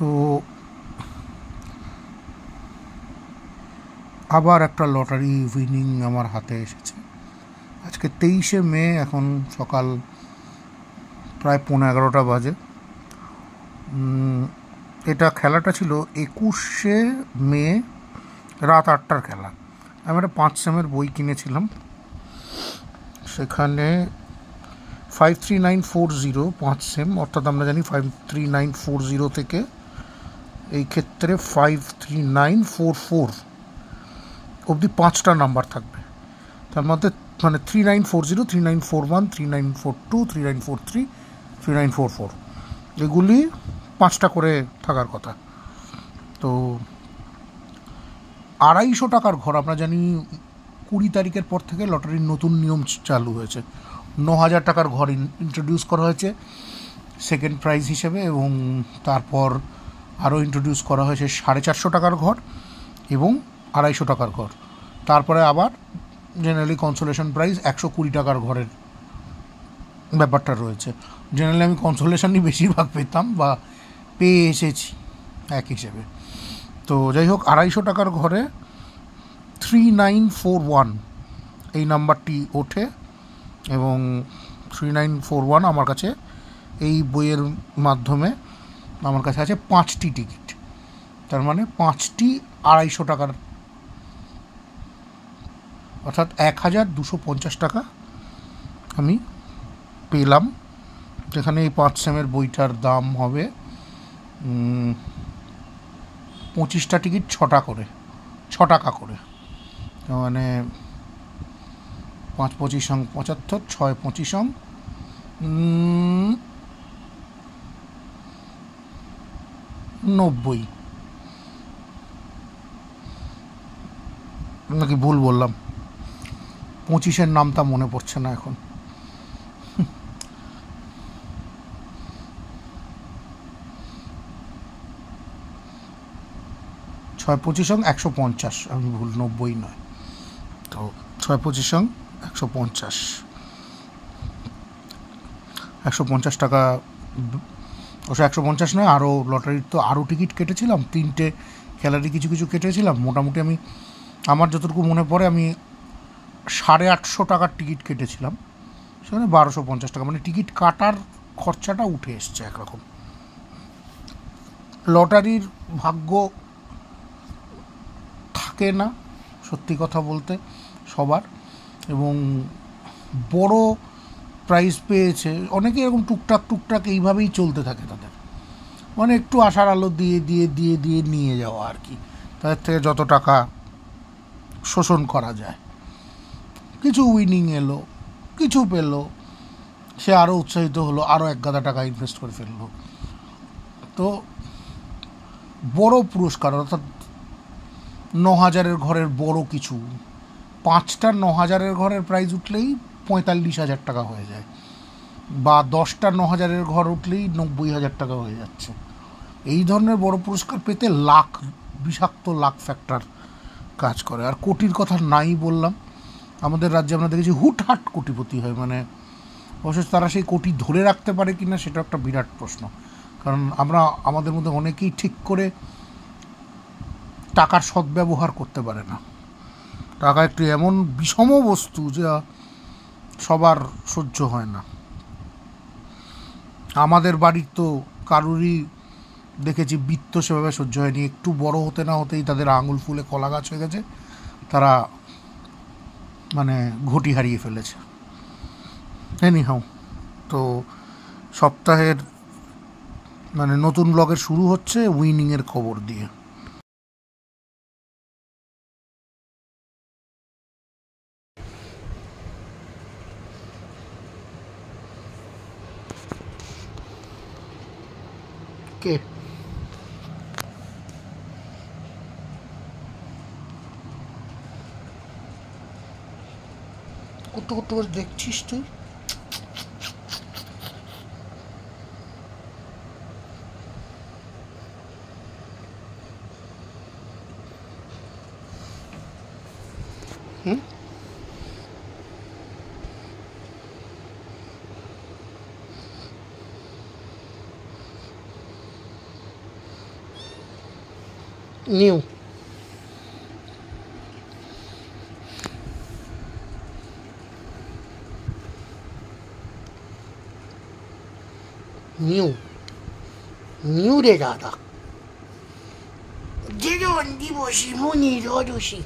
তো আবার একটা লটারি উইনিং আমার হাতে এসেছে। আজকে 23শে মে, এখন সকাল প্রায় 11:15 বাজে। এটা খেলাটা ছিল 21শে মে রাত 8টার খেলা। আমি একটা 5 সেমের বই কিনেছিলাম, সেখানে 53940 5 সেম, অর্থাৎ আমরা জানি 53940 থেকে এই ক্ষেত্রে 53944 অবধি 5টা নাম্বার থাকবে। তার মধ্যে মানে 3940, 3941, 3942, 3943, 3944 এগুলি 5টা করে থাকার কথা। তো 250 টাকার ঘর, আমরা জানি 20 তারিখের পর থেকে লটারির নতুন নিয়ম চালু হয়েছে। 9000 টাকার ঘর ইন্ট্রোডিউস করা হয়েছে সেকেন্ড প্রাইজ হিসেবে, এবং তারপর আরও ইন্ট্রোডিউস করা হয়েছে 450 টাকার ঘর এবং 250 টাকার ঘর। তারপরে আবার জেনারেলি কনসোলেশন প্রাইজ 120 টাকার ঘরের ব্যাপারটা রয়েছে। জেনারেলি আমি কনসোলেশনই বেশিরভাগ পেতাম বা পেয়ে এসেছি এক হিসেবে। তো যাই হোক, 250 টাকার ঘরে 3941 এই নাম্বারটি ওঠে, এবং 3941 আমার কাছে এই বইয়ের মাধ্যমে আমার কাছে আছে 5টি টিকিট। তার মানে 5টি 250 টাকার, অর্থাৎ 1250 টাকা আমি পেলাম, যেখানে এই 5 সেমের বইটার দাম হবে 25টা টিকিট 6 টাকা করে। মানে 5 25 75, 6 25 90, নাকি ভুল বললাম? 25-এর নামটা মনে পড়ছে না এখন। 6 25 150, আমি ভুল, 90 নয়। তো 6 25 150, 150 টাকা। অবশ্য 150 নয়, আরও লটারির তো আরও টিকিট কেটেছিলাম, 3টে খেলারই কিছু কিছু কেটেছিলাম। মোটামুটি আমি, আমার যতটুকু মনে পড়ে, আমি 850 টাকার টিকিট কেটেছিলাম, সেখানে 1250 টাকা, মানে টিকিট কাটার খরচাটা উঠে এসছে একরকম। লটারির ভাগ্য থাকে না সত্যি কথা বলতে সবার, এবং বড় প্রাইজ পেয়েছে অনেকে, এরকম টুকটাক এইভাবেই চলতে থাকে তাদের, মানে একটু আশার আলো দিয়ে দিয়ে দিয়ে দিয়ে নিয়ে যাওয়া আর কি, তাদের থেকে যত টাকা শোষণ করা যায়। কিছু উইনিং এলো, কিছু পেলো, সে আরও উৎসাহিত হলো, আরও 1 গাদা টাকা ইনভেস্ট করে ফেললো। তো বড় পুরস্কার, অর্থাৎ 9000-এর ঘরের বড় কিছু, 5টা 9000-এর ঘরের প্রাইজ উঠলেই 45,000 টাকা হয়ে যায়, বা 10টা 9000-এর ঘর উঠলেই 90,000 টাকা হয়ে যাচ্ছে। এই ধরনের বড় পুরস্কার পেতে বিষাক্ত লাখ ফ্যাক্টর কাজ করে। আর কোটির কথা নাই বললাম, আমাদের রাজ্যে আমরা দেখেছি হুটহাট কোটিপতি হয়, মানে অবশ্য তারা সেই কোটি ধরে রাখতে পারে কি না সেটা একটা বিরাট প্রশ্ন। কারণ আমাদের মধ্যে অনেকেই ঠিক করে টাকার সদ্ব্যবহার করতে পারে না। টাকা একটি এমন বিষম বস্তু যা সবার সহ্য হয় না। আমাদের বাড়ির তো কারুরই দেখেছি বৃত্ত সেভাবে সহ্য হয়নি, একটু বড় হতে না হতেই তাদের আঙুল ফুলে কলা গাছ হয়ে গেছে, তারা মানে ঘটি হারিয়ে ফেলেছে। এনিহাউ, তো সপ্তাহের মানে নতুন ব্লগের শুরু হচ্ছে উইনিংয়ের খবর দিয়ে। কে কত কত করে দেখছিস তুই? নিউ নিউ নিউ রে দাদা যেজন দিবসী মনির অরসী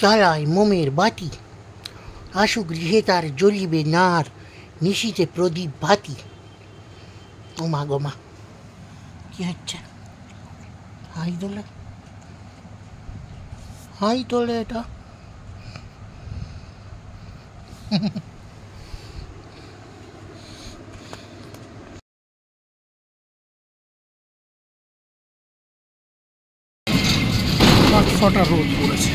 জ্বালায় মোমের বাতি আসুক গৃহে তার জ্বলিবে নার নিশীতে প্রদীপ ভাতি ও মা গো মা কি হচ্ছে হাই তোলে হাই তোলে এটা ফাটা রোদ পড়েছে।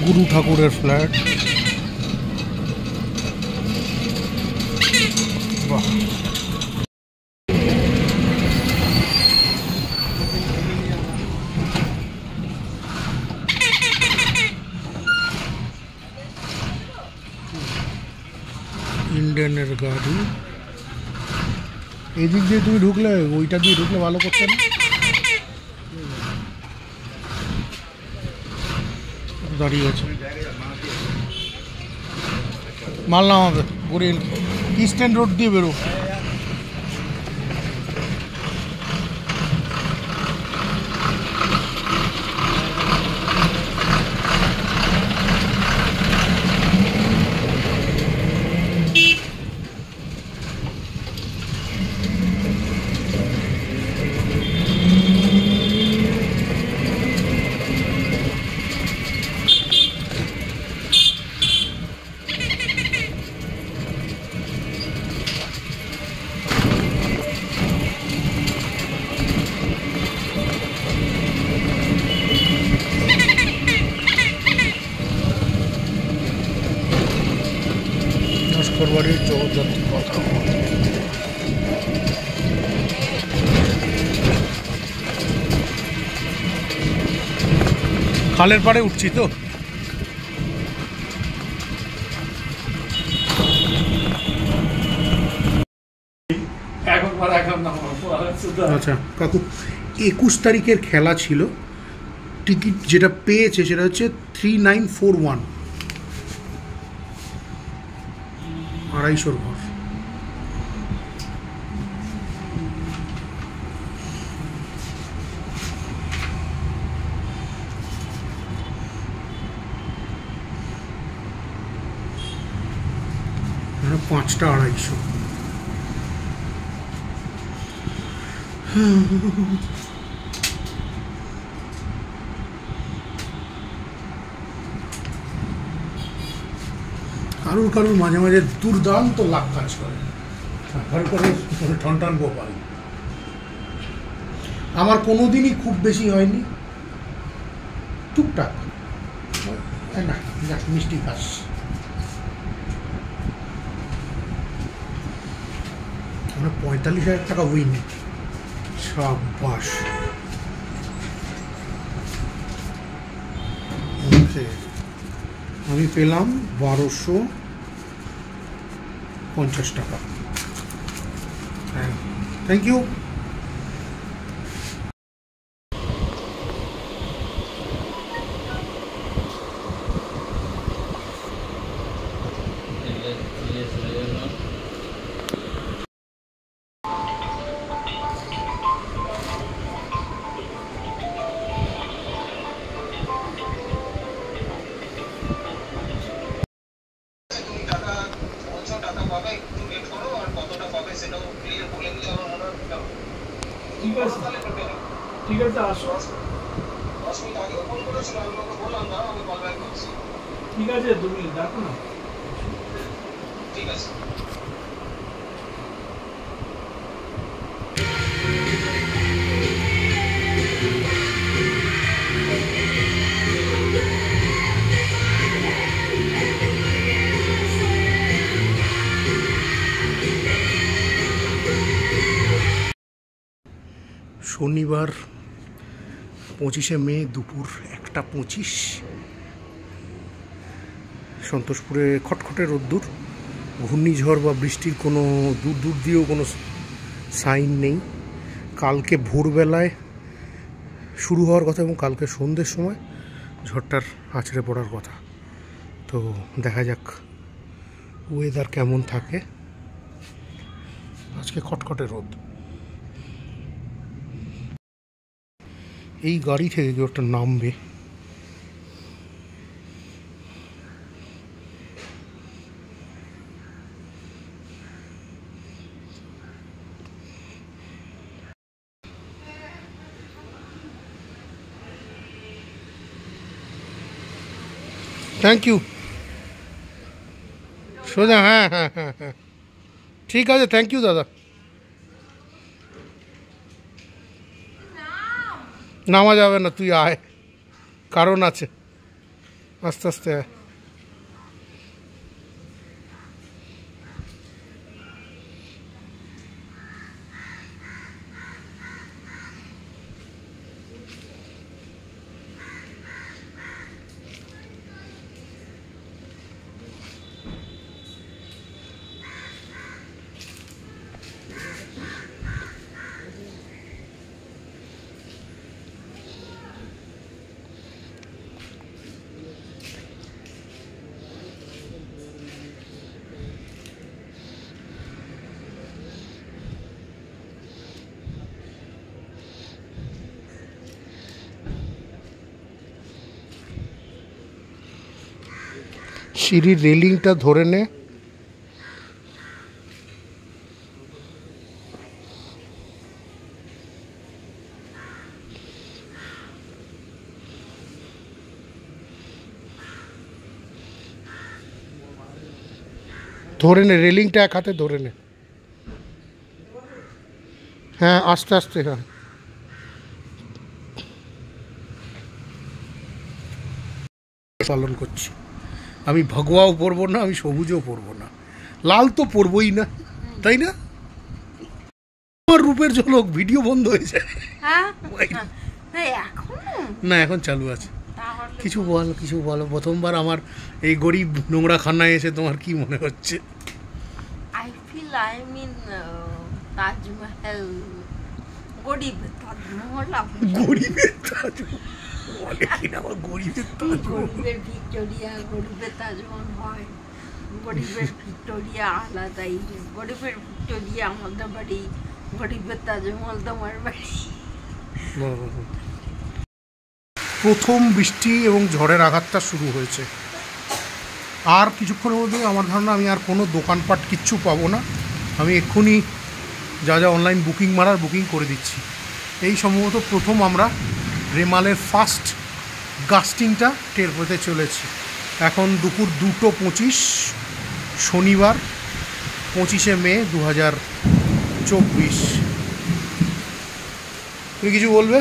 গুরু ঠাকুরের ফ্ল্যাট। বাহ, ইন্ডিয়ানের গাড়ি। এদিক দিয়ে তুমি ঢুকলে, ওইটা দিয়ে ঢুকলে ভালো করতে না? দাঁড়িয়ে আছে, মারলাম আমাদের গরিল ইস্টার্ন রোড দিয়ে বেরো। বাড়ির জগদ্ধাত্রী কথা খালের পাড়ে উঠছি তো। আচ্ছা কাকু, 21 তারিখের খেলা ছিল, টিকিট যেটা পেয়েছে সেটা হচ্ছে 3941, 250 ঘর। হ্যাঁ, 5টা 250। কারুর কারুর মাঝে মাঝে দুর্দান্ত লাভ কাজ করে, কারুর কারুর ঠন ঠন গোপাল। আমার কোনোদিনই খুব বেশি হয়নি, টুকটাক না, মিষ্টি ঘাস। আমরা 45,000 টাকা উইন। সাবাস। আমি পেলাম 1250 টাকা। Thank you. ঠিক আছে, আসো। ঠিক আছে, তুমি দেখো না। ঠিক আছে। শনিবার 25শে মে দুপুর 1:25। সন্তোষপুরে খটখটে রোদ্দুর, ঘূর্ণিঝড় বা বৃষ্টির কোনো দূর দূর দিয়েও কোনো সাইন নেই। কালকে ভোরবেলায় শুরু হওয়ার কথা এবং কালকে সন্ধ্যের সময় ঝড়টার আছড়ে পড়ার কথা। তো দেখা যাক ওয়েদার কেমন থাকে। আজকে খটখটে রোদ। এই গাড়ি থেকে কেউ একটা নামবে। Thank you. সোজা, হ্যাঁ হ্যাঁ হ্যাঁ হ্যাঁ, ঠিক আছে, থ্যাংক ইউ দাদা। নামা যাবে না, তুই আয়, কারণ আছে, আস্তে আস্তে আয়। সিঁড়ির রেলিংটা ধরে নে। ধরে নে, রেলিংটা এক হাতে ধরে নে। হ্যাঁ, আস্তে আস্তে, হ্যাঁ। পালন করছি আমি, ভগবাও পরবো না, আমি সবুজও পরবো না, লাল তো পরবই না, তাই না? আমার রূপের ঝলক ভিডিও বন্ধ হয়ে যায়। না, এখন চালু আছে। কিছু বল, কিছু বলো। প্রথমবার আমার এই গরিব নোংরা খান্নায় এসে তোমার কি মনে হচ্ছে? I feel I'm in Taj Mahal. গরিবের তাজমহল। গরিবের তাজমহল বলে কিনা, আমার গরিবের তাজমহল। গরিবের ভিক্টোরিয়া, গরিবের তাজমহল হয়। গরিবের ভিক্টোরিয়া আলাদাই। গরিবের ভিক্টোরিয়া আমাদের বাড়ি, গরিবের তাজমহল তোমার বাড়ি। প্রথম বৃষ্টি এবং ঝড়ের আঘাতটা শুরু হয়েছে। আর কিছুক্ষণের মধ্যে আমার ধারণা আমি আর কোনো দোকানপাট কিচ্ছু পাবো না। আমি এক্ষুনি যা যা অনলাইন বুকিং মারার বুকিং করে দিচ্ছি। এই সম্ভবত প্রথম আমরা রেমালের ফার্স্ট গাস্টিংটা টের পেতে চলেছি। এখন দুপুর 2:25, শনিবার 25শে মে 2024। তুমি কিছু বলবে?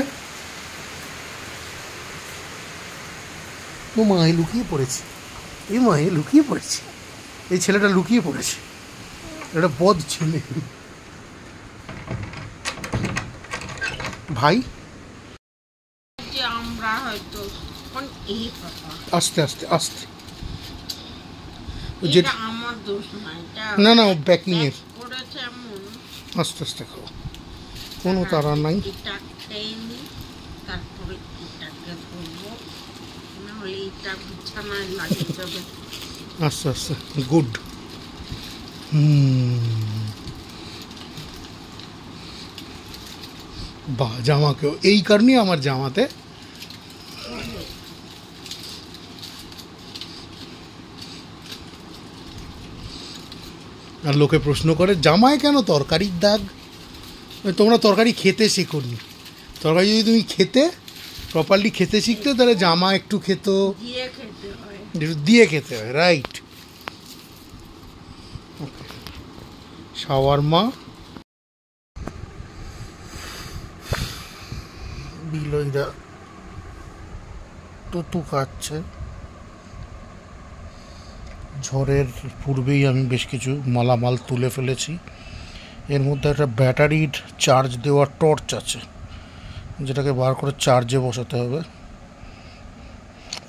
ও মায়ে লুকিয়ে পড়েছে, এই মায়ে লুকিয়ে পড়েছে, এই ছেলেটা লুকিয়ে পড়েছে, এটা বদ ছেলে। ভাই আমরা হয়তো আস্তে আস্তে আস্তে, আমার দোষ না না, ব্যাকিং এর, করেছে এমন। আস্তে আস্তে খাও, কোনো তারা নাই। তারপরে এটাকে ধরবো, নাহলে এটা বিছানায় লাগিয়ে যাবে। আস্তে আস্তে, গুড। বা জামাকেও এই কারণে আমার জামাতে আর লোকে প্রশ্ন করে জামায় কেন তরকারির দাগ? তোমরা তরকারি খেতে শেখোনি। তরকারি যদি তুমি খেতে প্রপারলি খেতে শিখতে, তাহলে জামা একটু খেত, দিয়ে খেতে হয়, রাইট? শাওয়ারমা, বিলইরা টুতু খাচ্ছে। ঝড়ের পূর্বেই আমি বেশ কিছু মালামাল তুলে ফেলেছি। এর মধ্যে একটা ব্যাটারির চার্জ দেওয়ার টর্চ আছে, যেটাকে বার করে চার্জে বসাতে হবে।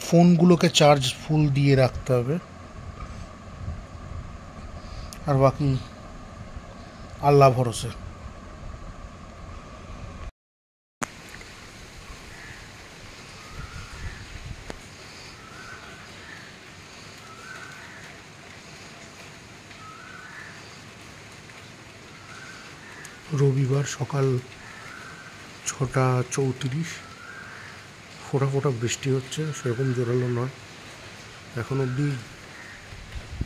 ফোনগুলোকে চার্জ ফুল দিয়ে রাখতে হবে, আর বাকি আল্লাহ ভরসে। রবিবার সকাল 6:34, ফোঁটা ফোঁটা বৃষ্টি হচ্ছে, সেরকম জোরালো নয়, এখন অবধি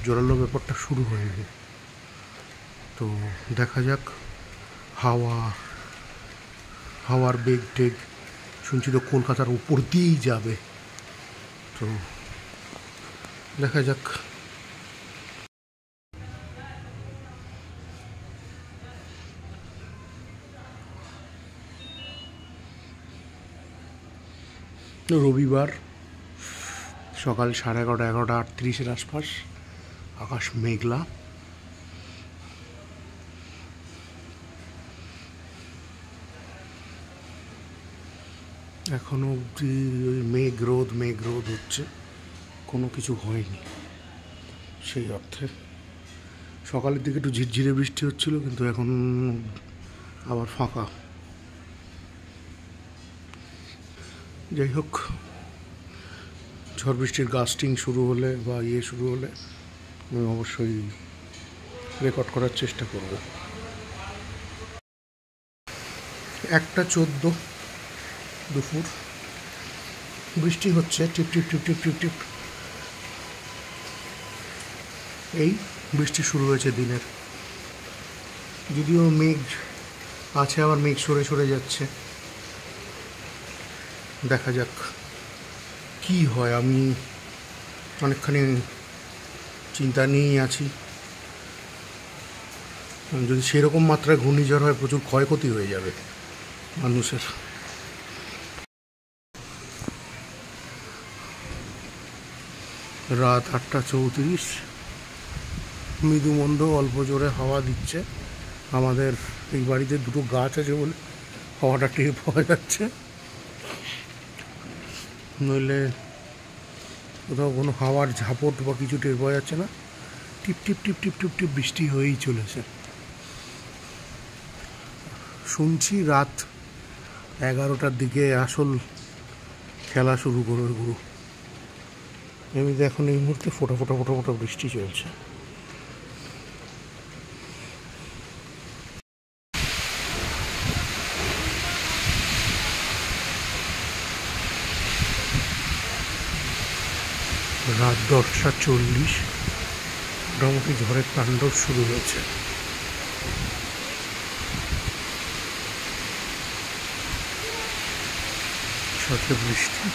জোরালো ব্যাপারটা শুরু হয়নি। তো দেখা যাক, হাওয়ার বেগ টেগ শুনছি তো কলকাতার উপর দিয়েই যাবে, তো দেখা যাক। রবিবার সকাল 11:30, 11:38 আশপাশ, আকাশ মেঘলা। এখনো অবধি ওই মেঘ রোদ হচ্ছে, কোনো কিছু হয়নি সেই অর্থে। সকালের দিকে একটু ঝিরঝিরে বৃষ্টি হচ্ছিল, কিন্তু এখন আবার ফাঁকা। যাই হোক, ঝড় বৃষ্টির গাস্টিং শুরু হলে বা শুরু হলে আমি অবশ্যই রেকর্ড করার চেষ্টা করব। 1:14 দুপুর, বৃষ্টি হচ্ছে টিপ টিপ টিপ টিপ টিপ টিপ। এই বৃষ্টি শুরু হয়েছে দিনের, যদিও মেঘ আছে, আবার মেঘ সরে সরে যাচ্ছে। দেখা যাক কি হয়। আমি অনেকখানি চিন্তা নিয়েই আছি। যদি সেরকম মাত্রায় ঘূর্ণিঝড় হয়, প্রচুর ক্ষয়ক্ষতি হয়ে যাবে মানুষের। রাত 8:34, মৃদুমন্দ অল্প জোরে হাওয়া দিচ্ছে। আমাদের এই বাড়িতে দুটো গাছ আছে বলে হাওয়াটা টের পাওয়া যাচ্ছে, নইলে কোথাও কোনো হাওয়ার ঝাপট বা কিছু টের পাওয়া যাচ্ছে না। টিপ টিপ টিপ টিপ টিপ টিপ বৃষ্টি হয়েই চলেছে। শুনছি রাত 11টার দিকে আসল খেলা শুরু করবে গুরু। এমনিতে এখন এই মুহূর্তে ফোটা ফোটা ফোটা ফোটা বৃষ্টি চলছে। রাত 10:40, মোটামুটি ঝড়ের তাণ্ডব শুরু হয়েছে। সাথে বৃষ্টি।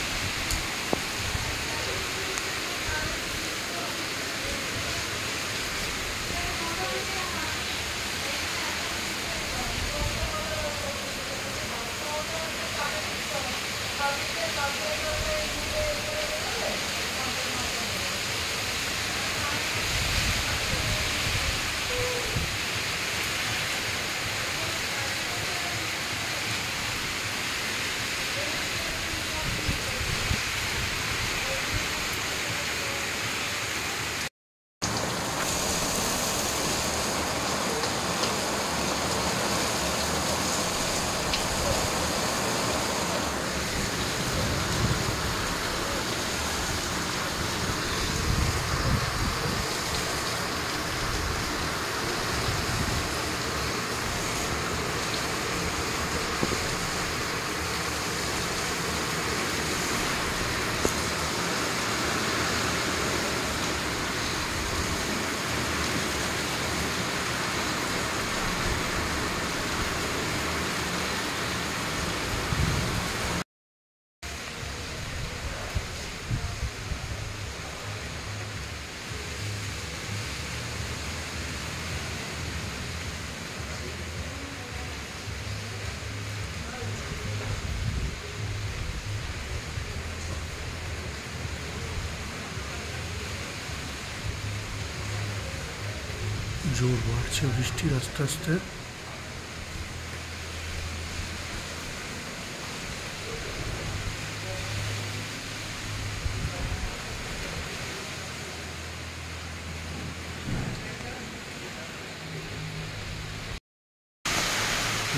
জোর বাড়ছে বৃষ্টির আস্তে আস্তে।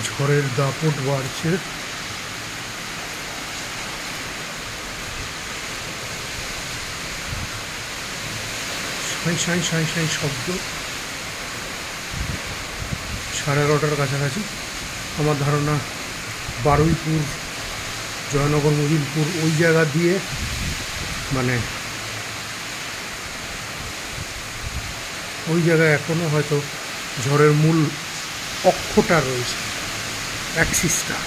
ঝড়ের দাপট বাড়ছে। সাঁই সাঁই সাঁই সাঁই শব্দ। 11:30টার কাছাকাছি। আমার ধারণা বারুইপুর, জয়নগর, মজিলপুর ওই জায়গা দিয়ে মানে ওই জায়গায় এখনও হয়তো ঝড়ের মূল অক্ষটা রয়েছে, অ্যাক্সিসটা।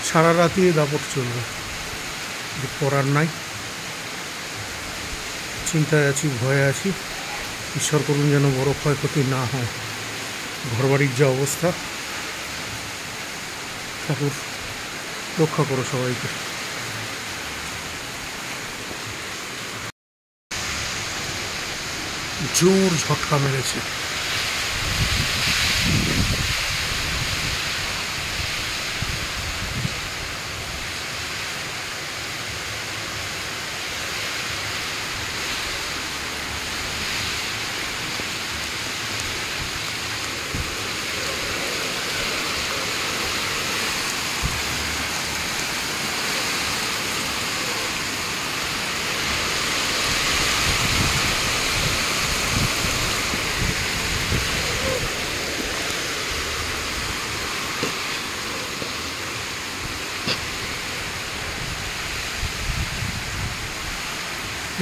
সারা রাতি দাপট চলবে, করার নাই। চিন্তায় আছি, ভয়ে আছি। ঈশ্বর করুন যেন বড় ক্ষয়ক্ষতি না হয়। ঘরবাড়ির যা অবস্থা, ঠাকুর রক্ষা করো সবাইকে। জোর ঝটকা মেরেছে।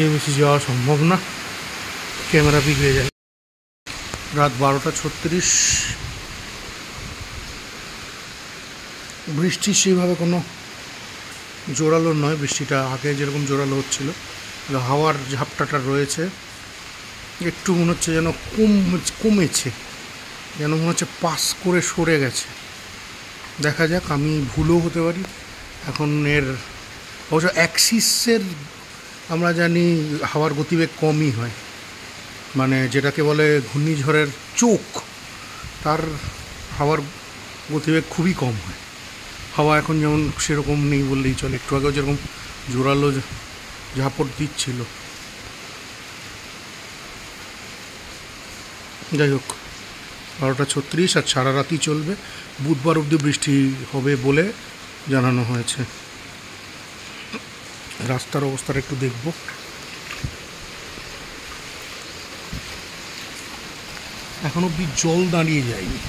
এর বেশি যাওয়া সম্ভব না, ক্যামেরা বিগড়ে যায়। রাত 12:36। বৃষ্টি সেইভাবে কোনো জোরালো নয়, বৃষ্টিটা আগে যেরকম জোরালো হচ্ছিল। হাওয়ার ঝাপটাটা রয়েছে, একটু মনে হচ্ছে যেন কমেছে, যেন মনে হচ্ছে পাস করে সরে গেছে। দেখা যাক, আমি ভুলও হতে পারি। এখন এর অবশ্য অ্যাক্সিসের আমরা জানি হাওয়ার গতিবেগ কমই হয়, মানে যেটাকে বলে ঘূর্ণিঝড়ের চোখ, তার হাওয়ার গতিবেগ খুবই কম হয়। হাওয়া এখন যেমন সেরকম নেই বললেই চলে। একটু আগেও যেরকম জোরালো ঝাপট দিচ্ছিল। যাই হোক, 12:36 আর সারা রাতই চলবে। বুধবার অবধি বৃষ্টি হবে বলে জানানো হয়েছে। রাস্তার অবস্থাটা একটু দেখব। এখন অবধি জল দাঁড়িয়ে যায়নি।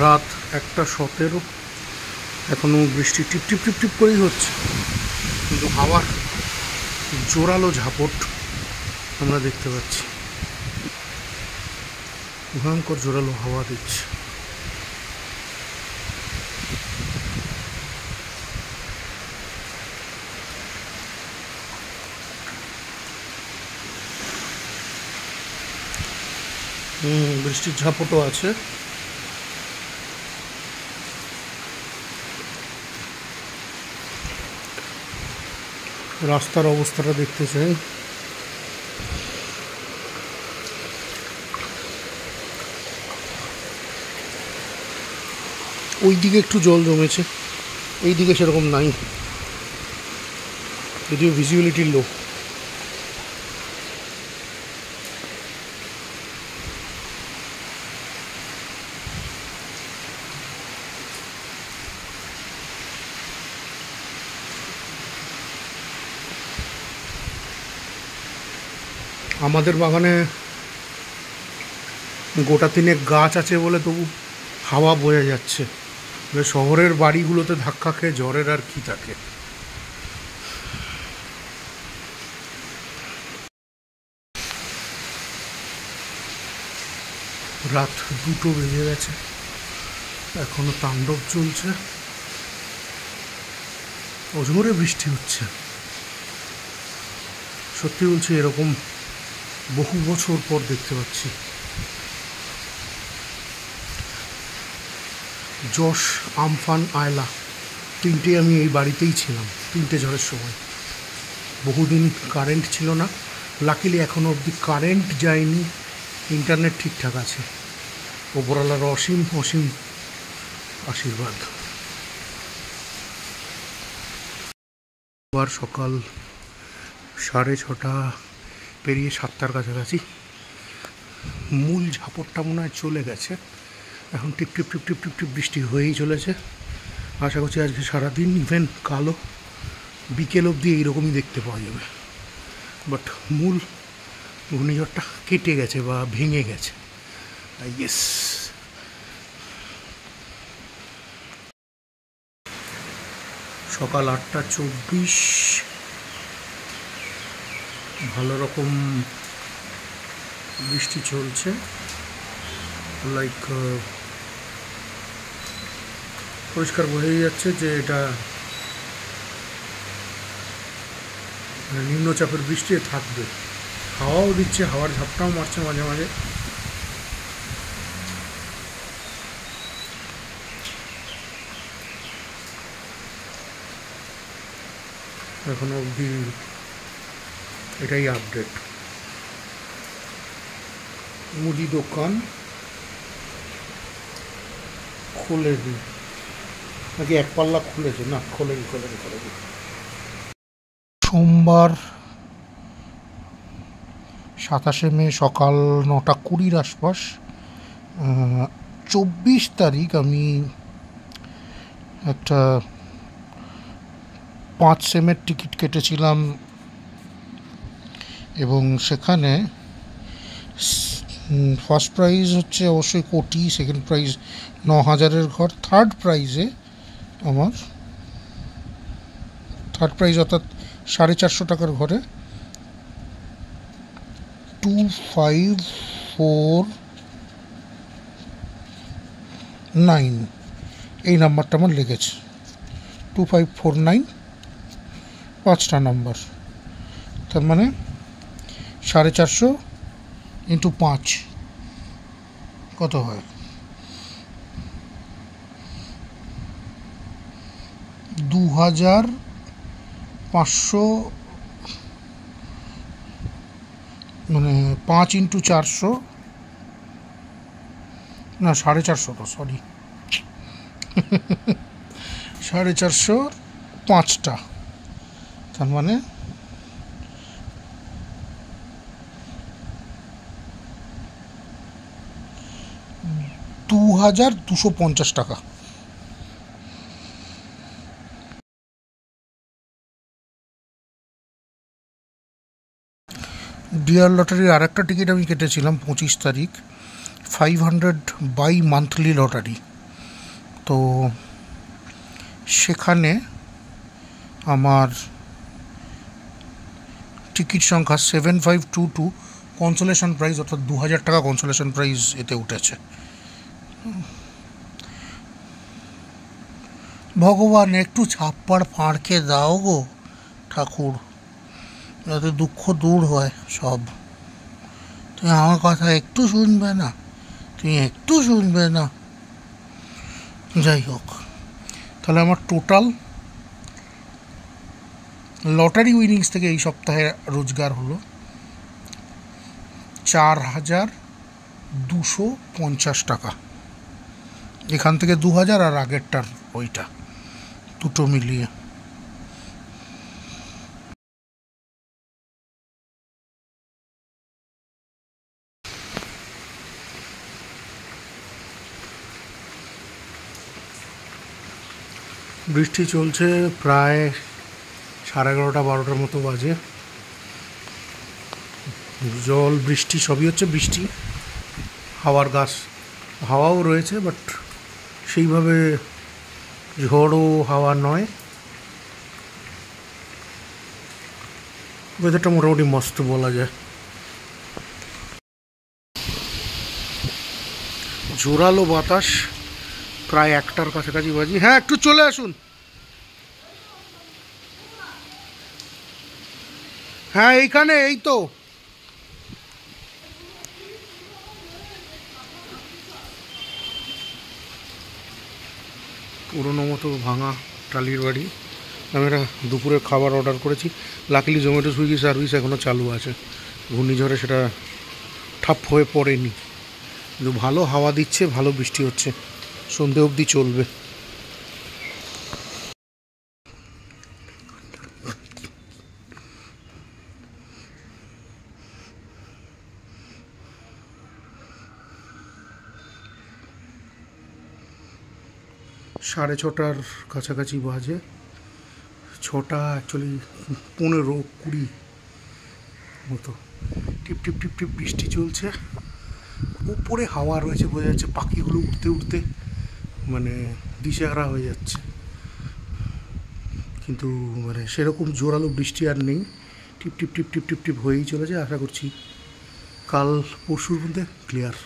রাত 1:17, এখনও বৃষ্টি টিপ টিপ টিপ টিপ করেই হচ্ছে, কিন্তু হাওয়ার জোরালো ঝাপট আমরা দেখতে পাচ্ছি। ভয়ঙ্কর জোরালো হাওয়া দিচ্ছে। বৃষ্টির ঝাপটও আছে। রাস্তার অবস্থাটা দেখতে চাই। ওই দিকে একটু জল জমেছে, এই দিকে সেরকম নাই, যদিও ভিজিবিলিটি লো। আমাদের বাগানে গোটা তিনেক গাছ আছে বলে তবু হাওয়া বোঝা যাচ্ছে। শহরের বাড়িগুলোতে ধাক্কা খেয়ে ঝড়ের আর কি থাকে। রাত 2টো বেজে গেছে, এখনো তাণ্ডব চলছে, অঝোরে বৃষ্টি হচ্ছে। সত্যি বলছি, এরকম বহু বছর পর দেখতে পাচ্ছি। যশ, আমফান, আয়লা, তিনটে আমি এই বাড়িতেই ছিলাম, তিনটে ঝড়ের সময়। বহুদিন কারেন্ট ছিল না, লাকিলি এখনও অবধি কারেন্ট যায়নি, ইন্টারনেট ঠিকঠাক আছে। ওপরওয়ালার অসীম অসীম আশীর্বাদ। আবার সকাল 6:30 পেরিয়ে 7টার কাছাকাছি। মূল ঝাপটটা মনে হয় চলে গেছে, এখন টিপ টিপ টিপ টিপ টিপ টিপ বৃষ্টি হয়েই চলেছে। আশা করছি আজকে সারাদিন ইভেন কালো বিকেল অবধি এইরকমই দেখতে পাওয়া যাবে। বাট মূল ঘূর্ণিঝড়টা কেটে গেছে বা ভেঙে গেছে, আই গেস। সকাল 8:24, ভালো রকম বৃষ্টি চলছে। লাইক পরিষ্কার বোঝাই যাচ্ছে যে এটা নিম্নচাপের বৃষ্টি থাকবে। হাওয়াও দিচ্ছে, হাওয়ার ঝাপটাও মারছে মাঝে মাঝে। এখনো অবধি এটাই আপডেট। মুদি দোকান খোলেনি নাকি এক পাল্লা খুলেছে? না, খোলেনি। সোমবার 27শে মে সকাল 9:20 আশপাশ। 24 তারিখ আমি একটা 5 সেমের টিকিট কেটেছিলাম এবং সেখানে ফার্স্ট প্রাইজ হচ্ছে অবশ্যই কোটি, সেকেন্ড প্রাইজ 9,000-এর ঘর, থার্ড প্রাইজে আমার থার্ড প্রাইজ অর্থাৎ 450 টাকার ঘরে 2549 এই নাম্বারটা আমার লেগেছে। 2549 5টা নাম্বার, তার মানে 450 ইন্টু 5 কত হয়? 2500, মানে 5 ইন্টু 400, না 450 তো, সরি 450 5টা, তার মানে 2250 টাকা। ডিয়ার লটারির আর একটা টিকিট আমি কেটেছিলাম 25 তারিখ, 500 বাই মান্থলি লটারি। তো সেখানে আমার টিকিট সংখ্যা 7522, কনসোলেশন প্রাইজ অর্থাৎ 2000 টাকা কনসোলেশন প্রাইজ এতে উঠেছে। ভগবান একটু ছাপ্পার ফাঁড়কে দাও গো ঠাকুর, যাতে দুঃখ দূর হয় সব। তুমি আমার কথা একটু শুনবে না? তুমি একটু শুনবে না? যাই হোক, তাহলে আমার টোটাল লটারি উইনিংস থেকে এই সপ্তাহে রোজগার হলো 4250 টাকা। এখান থেকে 2000 আর আগেরটার ওইটা দুটো মিলিয়ে। বৃষ্টি চলছে প্রায় 11:30-12টার মতো বাজে। জল বৃষ্টি সবই হচ্ছে, বৃষ্টি হাওয়ার গাছ, হাওয়াও রয়েছে, বাট সেইভাবে ঝড়ো হাওয়া নয়। ওয়েদারটা মোটামুটি মস্ত বলা যায়। জোরালো বাতাস, প্রায় 1টার কাছাকাছি বাজি। হ্যাঁ, একটু চলে আসুন। হ্যাঁ, এইখানে, এই তো। পুরোনো মতো ভাঙা টালির বাড়ি। আমি একটা দুপুরের খাবার অর্ডার করেছি। লাকিলি জোম্যাটো সুইগি সার্ভিস এখনও চালু আছে, ঘূর্ণিঝড়ে সেটা ঠাপ হয়ে পড়েনি, কিন্তু ভালো হাওয়া দিচ্ছে, ভালো বৃষ্টি হচ্ছে, সন্ধে অবধি চলবে। সাড়ে ছটার কাছাকাছি বাজে, 6টা অ্যাকচুয়ালি 15-20 মতো। টিপ টিপ টিপ টিপ বৃষ্টি চলছে, উপরে হাওয়া রয়েছে, বোঝা যাচ্ছে পাখিগুলো উঠতে উঠতে মানে দিশেহারা হয়ে যাচ্ছে, কিন্তু মানে সেরকম জোরালো বৃষ্টি আর নেই। টিপ টিপ টিপ টিপ টিপ টিপ হয়েই চলেছে। আশা করছি কাল পরশুর মধ্যে ক্লিয়ার।